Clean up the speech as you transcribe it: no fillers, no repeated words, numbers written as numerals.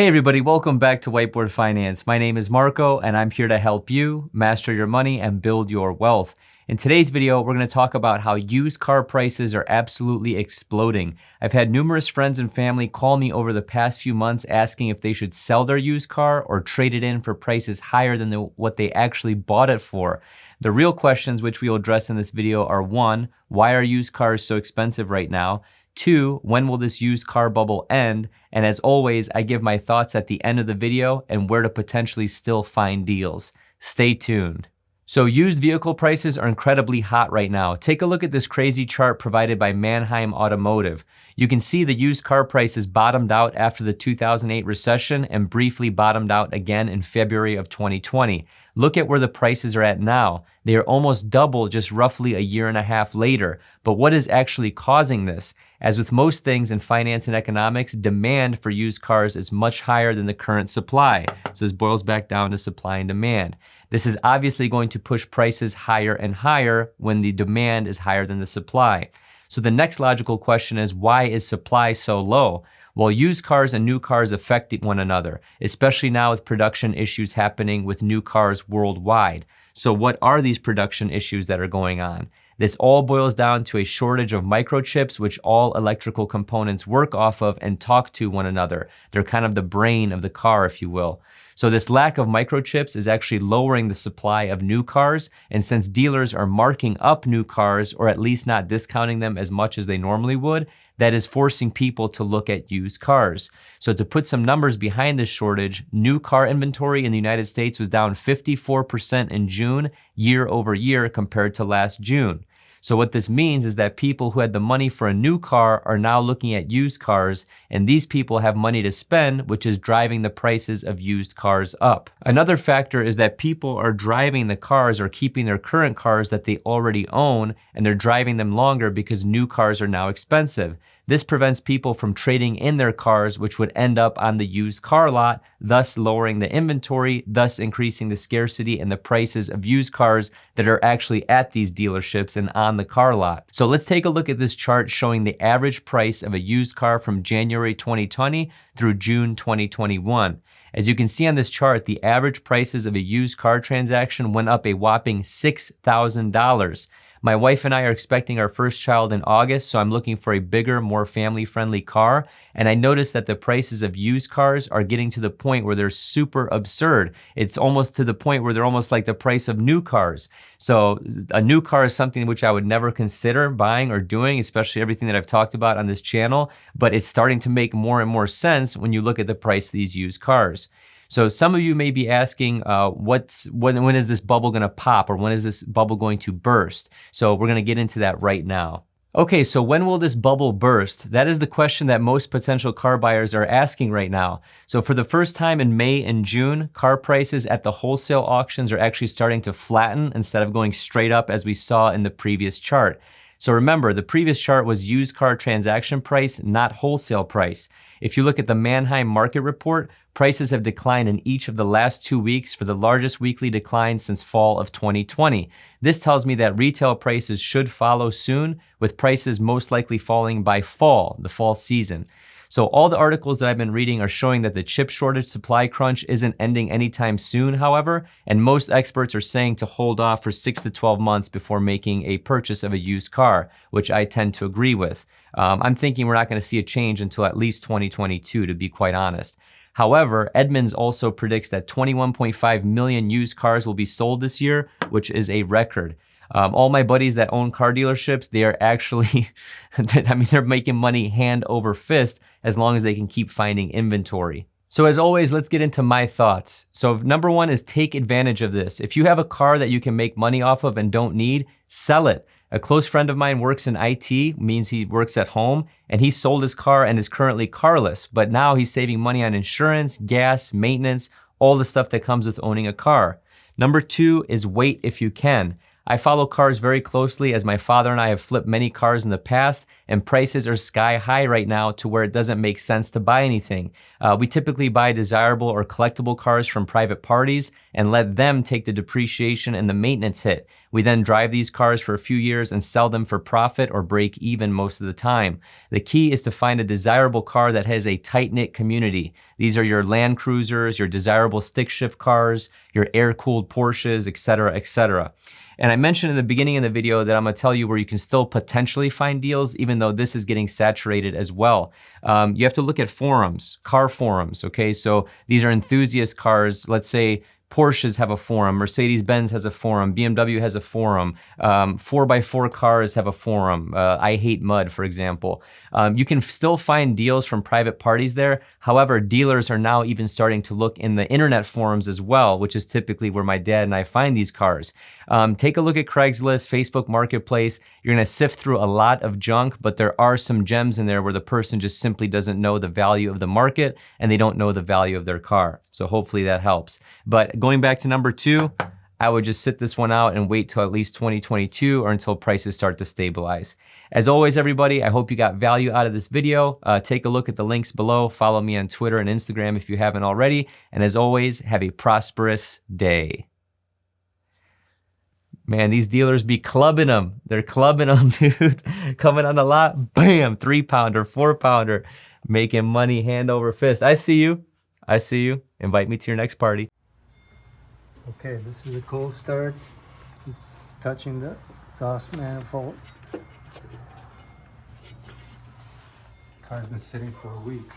Hey everybody, welcome back to Whiteboard Finance. My name is Marco and I'm here to help you master your money and build your wealth. In today's video, we're going to talk about how used car prices are absolutely exploding. I've had numerous friends and family call me over the past few months asking if they should sell their used car or trade it in for prices higher than what they actually bought it for. The real questions which we will address in this video are: 1, why are used cars so expensive right now? 2, when will this used car bubble end? And as always, I give my thoughts at the end of the video and where to potentially still find deals. Stay tuned. So used vehicle prices are incredibly hot right now. Take a look at this crazy chart provided by Manheim Automotive. You can see the used car prices bottomed out after the 2008 recession and briefly bottomed out again in February of 2020. Look at where the prices are at now. They are almost double just roughly a year and a half later. But what is actually causing this? As with most things in finance and economics, demand for used cars is much higher than the current supply. So this boils back down to supply and demand. This is obviously going to push prices higher and higher when the demand is higher than the supply. So the next logical question is, why is supply so low? Well, used cars and new cars affect one another, especially now with production issues happening with new cars worldwide. So what are these production issues that are going on? This all boils down to a shortage of microchips, which all electrical components work off of and talk to one another. They're kind of the brain of the car, if you will. So this lack of microchips is actually lowering the supply of new cars. And since dealers are marking up new cars, or at least not discounting them as much as they normally would, that is forcing people to look at used cars. So to put some numbers behind this shortage, new car inventory in the United States was down 54% in June, year over year compared to last June. So what this means is that people who had the money for a new car are now looking at used cars, and these people have money to spend, which is driving the prices of used cars up. Another factor is that people are driving the cars or keeping their current cars that they already own, and they're driving them longer because new cars are now expensive. This prevents people from trading in their cars, which would end up on the used car lot, thus lowering the inventory, thus increasing the scarcity and the prices of used cars that are actually at these dealerships and on the car lot. So let's take a look at this chart showing the average price of a used car from January 2020 through June 2021. As you can see on this chart, the average prices of a used car transaction went up a whopping $6,000. My wife and I are expecting our first child in August, so I'm looking for a bigger, more family-friendly car. And I noticed that the prices of used cars are getting to the point where they're super absurd. It's almost to the point where they're almost like the price of new cars. So a new car is something which I would never consider buying or doing, especially everything that I've talked about on this channel. But it's starting to make more and more sense when you look at the price of these used cars. So some of you may be asking, when is this bubble gonna pop, or when is this bubble going to burst? So we're gonna get into that right now. Okay, so when will this bubble burst? That is the question that most potential car buyers are asking right now. So for the first time in May and June, car prices at the wholesale auctions are actually starting to flatten instead of going straight up as we saw in the previous chart. So remember, the previous chart was used car transaction price, not wholesale price. If you look at the Manheim market report, prices have declined in each of the last 2 weeks for the largest weekly decline since fall of 2020. This tells me that retail prices should follow soon, with prices most likely falling by fall, the fall season. So all the articles that I've been reading are showing that the chip shortage supply crunch isn't ending anytime soon, however, and most experts are saying to hold off for 6 to 12 months before making a purchase of a used car, which I tend to agree with. I'm thinking we're not gonna see a change until at least 2022, to be quite honest. However, Edmunds also predicts that 21.5 million used cars will be sold this year, which is a record. All my buddies that own car dealerships, they are actually, they're making money hand over fist as long as they can keep finding inventory. So as always, let's get into my thoughts. So number one is take advantage of this. If you have a car that you can make money off of and don't need, sell it. A close friend of mine works in IT, means he works at home, and he sold his car and is currently carless, but now he's saving money on insurance, gas, maintenance, all the stuff that comes with owning a car. Number two is wait if you can. I follow cars very closely as my father and I have flipped many cars in the past, and prices are sky high right now to where it doesn't make sense to buy anything. We typically buy desirable or collectible cars from private parties and let them take the depreciation and the maintenance hit. We then drive these cars for a few years and sell them for profit or break even most of the time. The key is to find a desirable car that has a tight-knit community. These are your Land Cruisers, your desirable stick shift cars, your air-cooled Porsches, etc., etc. And I mentioned in the beginning of the video that I'm gonna tell you where you can still potentially find deals, even though this is getting saturated as well. You have to look at forums, car forums, okay? So these are enthusiast cars. Let's say Porsches have a forum, Mercedes-Benz has a forum, BMW has a forum, 4x4 cars have a forum, I Hate Mud, for example. You can still find deals from private parties there. However, dealers are now even starting to look in the internet forums as well, which is typically where my dad and I find these cars. Take a look at Craigslist, Facebook Marketplace. You're gonna sift through a lot of junk, but there are some gems in there where the person just simply doesn't know the value of the market and they don't know the value of their car. So hopefully that helps. But going back to number 2, I would just sit this one out and wait till at least 2022 or until prices start to stabilize. As always, everybody, I hope you got value out of this video. Take a look at the links below. Follow me on Twitter and Instagram if you haven't already. And as always, have a prosperous day. Man, these dealers be clubbing them. They're clubbing them, dude. Coming on the lot, bam, 3-pounder, 4-pounder, making money hand over fist. I see you. I see you. Invite me to your next party. Okay, this is a cold start. Touching the exhaust manifold. Car's been sitting for a week.